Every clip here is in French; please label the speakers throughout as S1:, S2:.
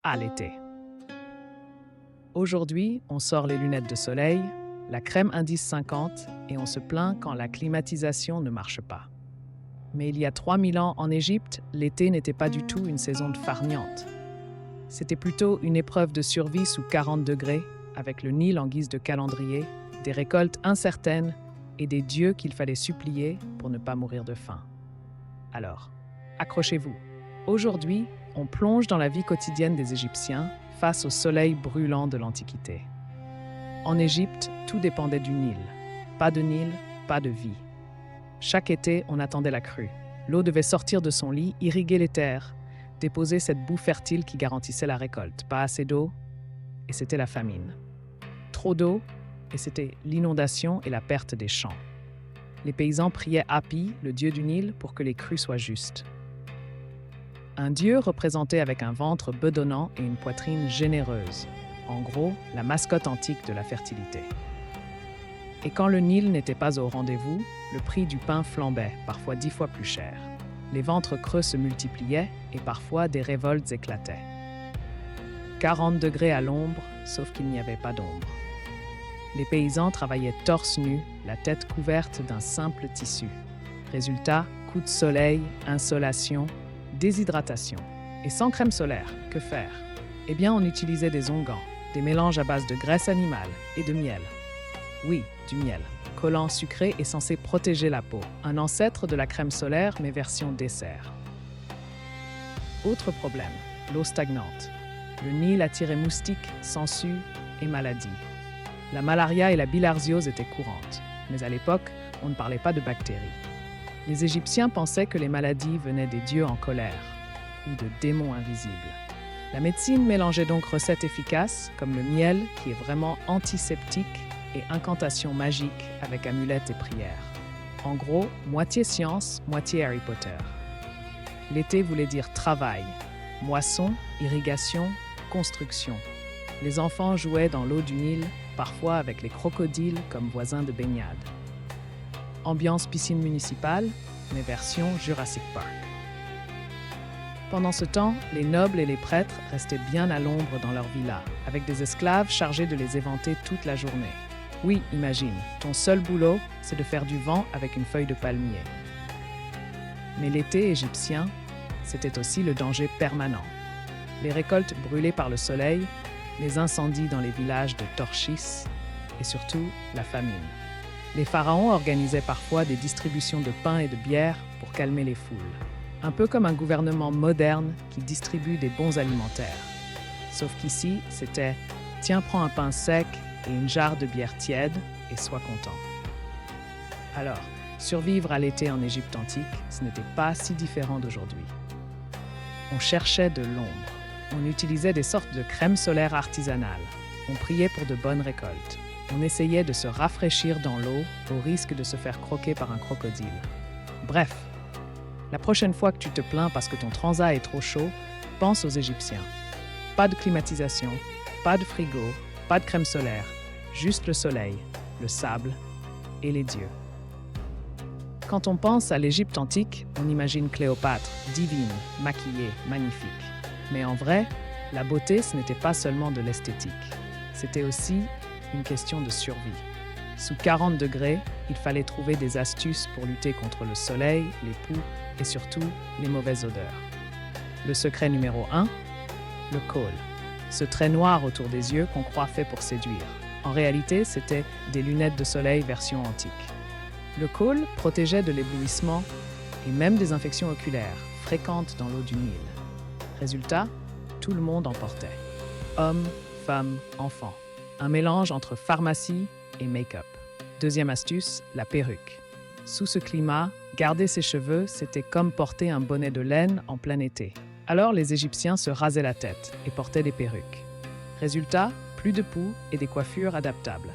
S1: à l'été. Aujourd'hui, on sort les lunettes de soleil, la crème indice 50 et on se plaint quand la climatisation ne marche pas. Mais il y a 3000 ans en Égypte, l'été n'était pas du tout une saison de farniente. C'était plutôt une épreuve de survie sous 40 degrés, avec le Nil en guise de calendrier, des récoltes incertaines et des dieux qu'il fallait supplier pour ne pas mourir de faim. Alors, accrochez-vous. Aujourd'hui, on plonge dans la vie quotidienne des Égyptiens face au soleil brûlant de l'Antiquité. En Égypte, tout dépendait du Nil. Pas de Nil, pas de vie. Chaque été, on attendait la crue. L'eau devait sortir de son lit, irriguer les terres, déposer cette boue fertile qui garantissait la récolte. Pas assez d'eau, et c'était la famine. Trop d'eau, et c'était l'inondation et la perte des champs. Les paysans priaient Hapi, le dieu du Nil, pour que les crues soient justes. Un dieu représenté avec un ventre bedonnant et une poitrine généreuse. En gros, la mascotte antique de la fertilité. Et quand le Nil n'était pas au rendez-vous, le prix du pain flambait, parfois 10 fois plus cher. Les ventres creux se multipliaient et parfois des révoltes éclataient. 40 degrés à l'ombre, sauf qu'il n'y avait pas d'ombre. Les paysans travaillaient torse nu, la tête couverte d'un simple tissu. Résultat, coups de soleil, insolation, déshydratation. Et sans crème solaire, que faire? Eh bien, on utilisait des onguents, des mélanges à base de graisse animale et de miel. Oui, du miel. Collant sucré et censé protéger la peau. Un ancêtre de la crème solaire, mais version dessert. Autre problème, l'eau stagnante. Le Nil attirait moustiques, sangsues et maladies. La malaria et la bilharziose étaient courantes, mais à l'époque, on ne parlait pas de bactéries. Les Égyptiens pensaient que les maladies venaient des dieux en colère ou de démons invisibles. La médecine mélangeait donc recettes efficaces, comme le miel, qui est vraiment antiseptique, et incantations magiques avec amulettes et prières. En gros, moitié science, moitié Harry Potter. L'été voulait dire travail, moisson, irrigation, construction. Les enfants jouaient dans l'eau du Nil, parfois avec les crocodiles comme voisins de baignade. Ambiance piscine municipale, mais version Jurassic Park. Pendant ce temps, les nobles et les prêtres restaient bien à l'ombre dans leurs villas, avec des esclaves chargés de les éventer toute la journée. Oui, imagine, ton seul boulot, c'est de faire du vent avec une feuille de palmier. Mais l'été égyptien, c'était aussi le danger permanent. Les récoltes brûlées par le soleil, les incendies dans les villages de Torchis et surtout la famine. Les pharaons organisaient parfois des distributions de pain et de bière pour calmer les foules. Un peu comme un gouvernement moderne qui distribue des bons alimentaires. Sauf qu'ici, c'était « tiens, prends un pain sec et une jarre de bière tiède et sois content ». Alors, survivre à l'été en Égypte antique, ce n'était pas si différent d'aujourd'hui. On cherchait de l'ombre. On utilisait des sortes de crème solaire artisanales. On priait pour de bonnes récoltes. On essayait de se rafraîchir dans l'eau au risque de se faire croquer par un crocodile. Bref, la prochaine fois que tu te plains parce que ton transat est trop chaud, pense aux Égyptiens. Pas de climatisation, pas de frigo, pas de crème solaire, juste le soleil, le sable et les dieux. Quand on pense à l'Égypte antique, on imagine Cléopâtre, divine, maquillée, magnifique. Mais en vrai, la beauté, ce n'était pas seulement de l'esthétique. C'était aussi une question de survie. Sous 40 degrés, il fallait trouver des astuces pour lutter contre le soleil, les poux et surtout les mauvaises odeurs. Le secret numéro 1, le kohl. Ce trait noir autour des yeux qu'on croit fait pour séduire. En réalité, c'était des lunettes de soleil version antique. Le kohl protégeait de l'éblouissement et même des infections oculaires, fréquentes dans l'eau du Nil. Résultat, tout le monde en portait. Hommes, femmes, enfants. Un mélange entre pharmacie et make-up. Deuxième astuce, la perruque. Sous ce climat, garder ses cheveux, c'était comme porter un bonnet de laine en plein été. Alors les Égyptiens se rasaient la tête et portaient des perruques. Résultat, plus de poux et des coiffures adaptables.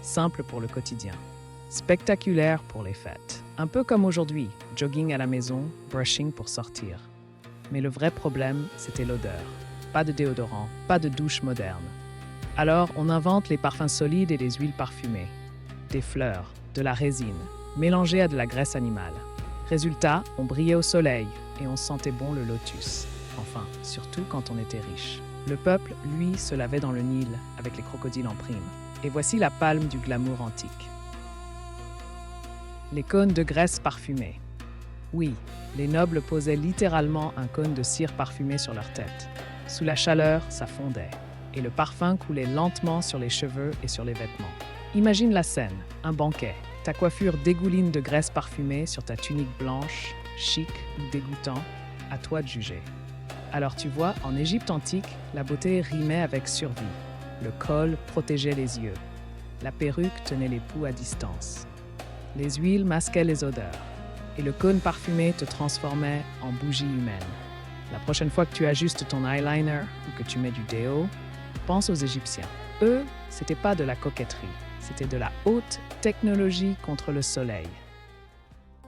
S1: Simple pour le quotidien. Spectaculaire pour les fêtes. Un peu comme aujourd'hui, jogging à la maison, brushing pour sortir. Mais le vrai problème, c'était l'odeur. Pas de déodorant, pas de douche moderne. Alors, on invente les parfums solides et les huiles parfumées. Des fleurs, de la résine, mélangées à de la graisse animale. Résultat, on brillait au soleil et on sentait bon le lotus. Enfin, surtout quand on était riche. Le peuple, lui, se lavait dans le Nil avec les crocodiles en prime. Et voici la palme du glamour antique. Les cônes de graisse parfumée. Oui, les nobles posaient littéralement un cône de cire parfumé sur leur tête. Sous la chaleur, ça fondait, et le parfum coulait lentement sur les cheveux et sur les vêtements. Imagine la scène, un banquet. Ta coiffure dégouline de graisse parfumée sur ta tunique blanche, chic ou dégoûtant, à toi de juger. Alors tu vois, en Égypte antique, la beauté rimait avec survie. Le col protégeait les yeux. La perruque tenait les poux à distance. Les huiles masquaient les odeurs. Et le cône parfumé te transformait en bougie humaine. La prochaine fois que tu ajustes ton eyeliner ou que tu mets du déo, pense aux Égyptiens. Eux, c'était pas de la coquetterie, c'était de la haute technologie contre le soleil.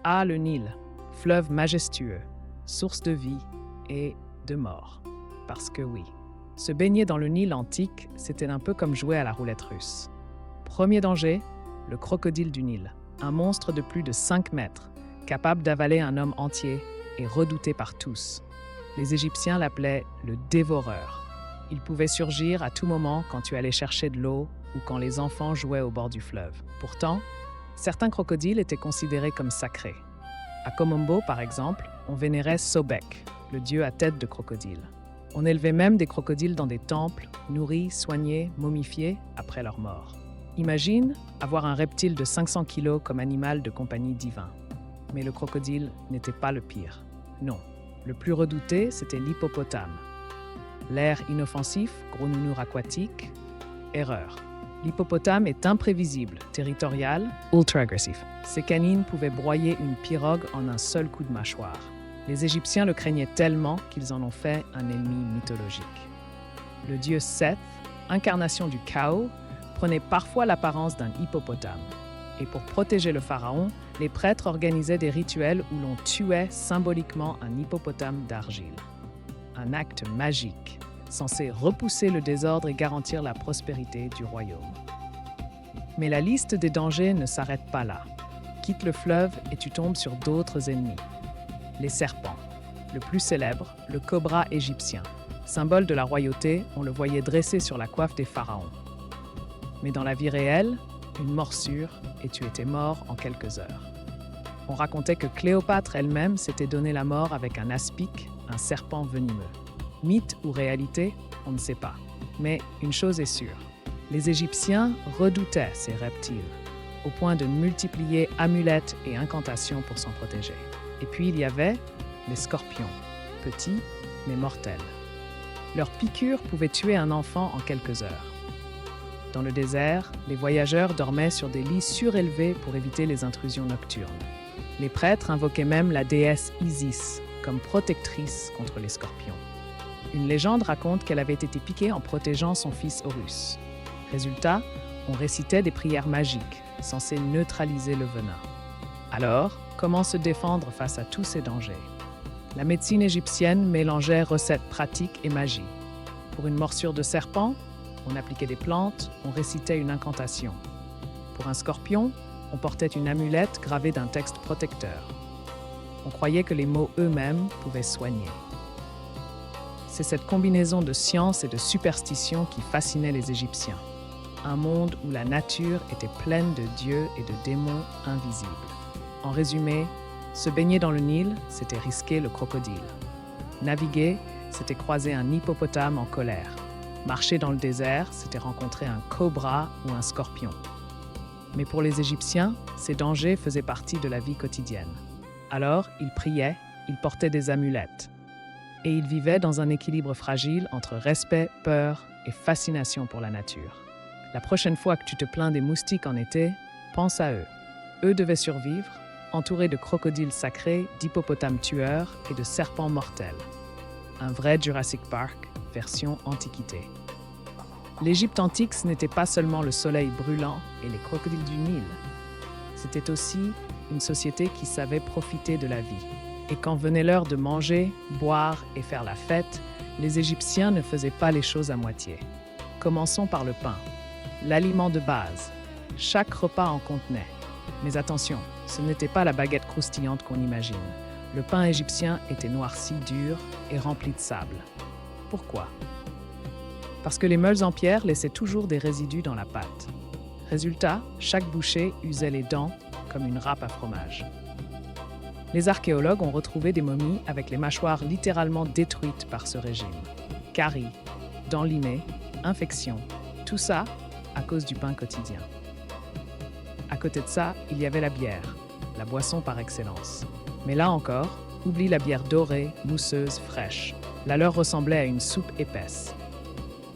S1: Ah, le Nil, fleuve majestueux, source de vie et de mort. Parce que oui, se baigner dans le Nil antique, c'était un peu comme jouer à la roulette russe. Premier danger, le crocodile du Nil, un monstre de plus de 5 mètres, capable d'avaler un homme entier et redouté par tous. Les Égyptiens l'appelaient le dévoreur. Il pouvait surgir à tout moment quand tu allais chercher de l'eau ou quand les enfants jouaient au bord du fleuve. Pourtant, certains crocodiles étaient considérés comme sacrés. À Komombo, par exemple, on vénérait Sobek, le dieu à tête de crocodile. On élevait même des crocodiles dans des temples, nourris, soignés, momifiés après leur mort. Imagine avoir un reptile de 500 kilos comme animal de compagnie divin. Mais le crocodile n'était pas le pire. Non. Le plus redouté, c'était l'hippopotame. L'air inoffensif, gros nounours aquatique, erreur. L'hippopotame est imprévisible, territorial, ultra-agressif. Ses canines pouvaient broyer une pirogue en un seul coup de mâchoire. Les Égyptiens le craignaient tellement qu'ils en ont fait un ennemi mythologique. Le dieu Seth, incarnation du chaos, prenait parfois l'apparence d'un hippopotame. Et pour protéger le pharaon, les prêtres organisaient des rituels où l'on tuait symboliquement un hippopotame d'argile. Un acte magique, censé repousser le désordre et garantir la prospérité du royaume. Mais la liste des dangers ne s'arrête pas là. Quitte le fleuve et tu tombes sur d'autres ennemis. Les serpents. Le plus célèbre, le cobra égyptien. Symbole de la royauté, on le voyait dressé sur la coiffe des pharaons. Mais dans la vie réelle, une morsure et tu étais mort en quelques heures. On racontait que Cléopâtre elle-même s'était donné la mort avec un aspic, un serpent venimeux. Mythe ou réalité, on ne sait pas. Mais une chose est sûre, les Égyptiens redoutaient ces reptiles, au point de multiplier amulettes et incantations pour s'en protéger. Et puis il y avait les scorpions, petits mais mortels. Leur piqûre pouvait tuer un enfant en quelques heures. Dans le désert, les voyageurs dormaient sur des lits surélevés pour éviter les intrusions nocturnes. Les prêtres invoquaient même la déesse Isis comme protectrice contre les scorpions. Une légende raconte qu'elle avait été piquée en protégeant son fils Horus. Résultat, on récitait des prières magiques, censées neutraliser le venin. Alors, comment se défendre face à tous ces dangers? La médecine égyptienne mélangeait recettes pratiques et magie. Pour une morsure de serpent, on appliquait des plantes, on récitait une incantation. Pour un scorpion, on portait une amulette gravée d'un texte protecteur. On croyait que les mots eux-mêmes pouvaient soigner. C'est cette combinaison de science et de superstition qui fascinait les Égyptiens. Un monde où la nature était pleine de dieux et de démons invisibles. En résumé, se baigner dans le Nil, c'était risquer le crocodile. Naviguer, c'était croiser un hippopotame en colère. Marcher dans le désert, c'était rencontrer un cobra ou un scorpion. Mais pour les Égyptiens, ces dangers faisaient partie de la vie quotidienne. Alors, ils priaient, ils portaient des amulettes. Et ils vivaient dans un équilibre fragile entre respect, peur et fascination pour la nature. La prochaine fois que tu te plains des moustiques en été, pense à eux. Eux devaient survivre, entourés de crocodiles sacrés, d'hippopotames tueurs et de serpents mortels. Un vrai Jurassic Park, version Antiquité. L'Égypte antique, ce n'était pas seulement le soleil brûlant et les crocodiles du Nil. C'était aussi une société qui savait profiter de la vie. Et quand venait l'heure de manger, boire et faire la fête, les Égyptiens ne faisaient pas les choses à moitié. Commençons par le pain, l'aliment de base. Chaque repas en contenait. Mais attention, ce n'était pas la baguette croustillante qu'on imagine. Le pain égyptien était noirci dur et rempli de sable. Pourquoi? Parce que les meules en pierre laissaient toujours des résidus dans la pâte. Résultat, chaque bouchée usait les dents comme une râpe à fromage. Les archéologues ont retrouvé des momies avec les mâchoires littéralement détruites par ce régime. Caries, dents limées, infections, tout ça à cause du pain quotidien. À côté de ça, il y avait la bière, la boisson par excellence. Mais là encore, oublie la bière dorée, mousseuse, fraîche. La leur ressemblait à une soupe épaisse.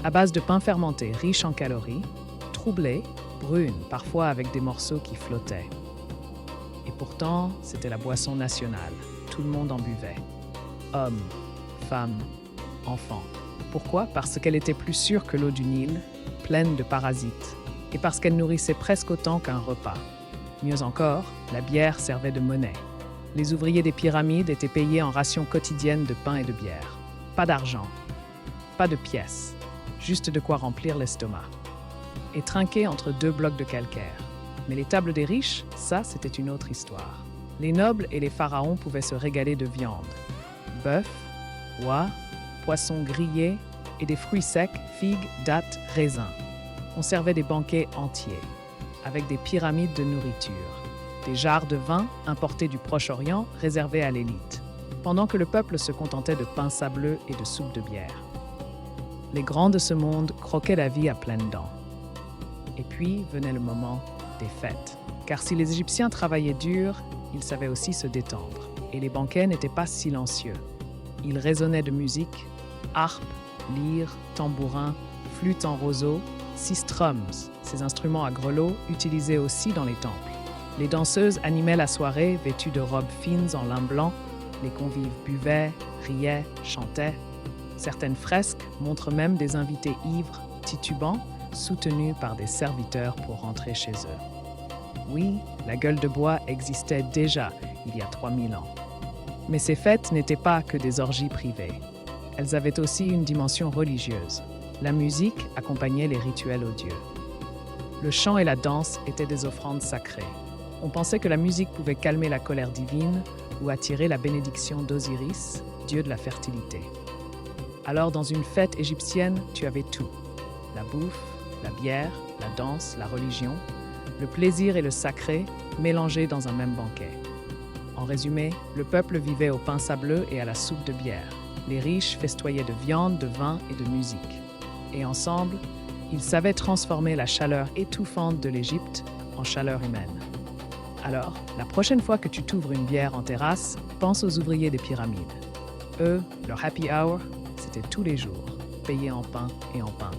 S1: À base de pain fermenté riche en calories, troublée, brune, parfois avec des morceaux qui flottaient. Et pourtant, c'était la boisson nationale. Tout le monde en buvait. Hommes, femmes, enfants. Pourquoi? Parce qu'elle était plus sûre que l'eau du Nil, pleine de parasites, et parce qu'elle nourrissait presque autant qu'un repas. Mieux encore, la bière servait de monnaie. Les ouvriers des pyramides étaient payés en rations quotidiennes de pain et de bière. Pas d'argent, pas de pièces, juste de quoi remplir l'estomac. Et trinquer entre deux blocs de calcaire. Mais les tables des riches, ça, c'était une autre histoire. Les nobles et les pharaons pouvaient se régaler de viande. Bœuf, oie, poissons grillés et des fruits secs, figues, dattes, raisins. On servait des banquets entiers, avec des pyramides de nourriture, des jarres de vin importés du Proche-Orient réservés à l'élite, pendant que le peuple se contentait de pain sableux et de soupe de bière. Les grands de ce monde croquaient la vie à pleines dents. Et puis venait le moment des fêtes. Car si les Égyptiens travaillaient dur, ils savaient aussi se détendre. Et les banquets n'étaient pas silencieux. Ils résonnaient de musique, harpe, lyre, tambourin, flûte en roseau, sistrums, ces instruments à grelots utilisés aussi dans les temples. Les danseuses animaient la soirée vêtues de robes fines en lin blanc. Les convives buvaient, riaient, chantaient. Certaines fresques montrent même des invités ivres, titubants, soutenus par des serviteurs pour rentrer chez eux. Oui, la gueule de bois existait déjà il y a 3000 ans. Mais ces fêtes n'étaient pas que des orgies privées. Elles avaient aussi une dimension religieuse. La musique accompagnait les rituels aux dieux. Le chant et la danse étaient des offrandes sacrées. On pensait que la musique pouvait calmer la colère divine ou attirer la bénédiction d'Osiris, dieu de la fertilité. Alors, dans une fête égyptienne, tu avais tout. La bouffe, la bière, la danse, la religion, le plaisir et le sacré mélangés dans un même banquet. En résumé, le peuple vivait au pain sableux et à la soupe de bière. Les riches festoyaient de viande, de vin et de musique. Et ensemble, ils savaient transformer la chaleur étouffante de l'Égypte en chaleur humaine. Alors, la prochaine fois que tu t'ouvres une bière en terrasse, pense aux ouvriers des pyramides. Eux, leur happy hour, c'était tous les jours, payés en pain et en pain.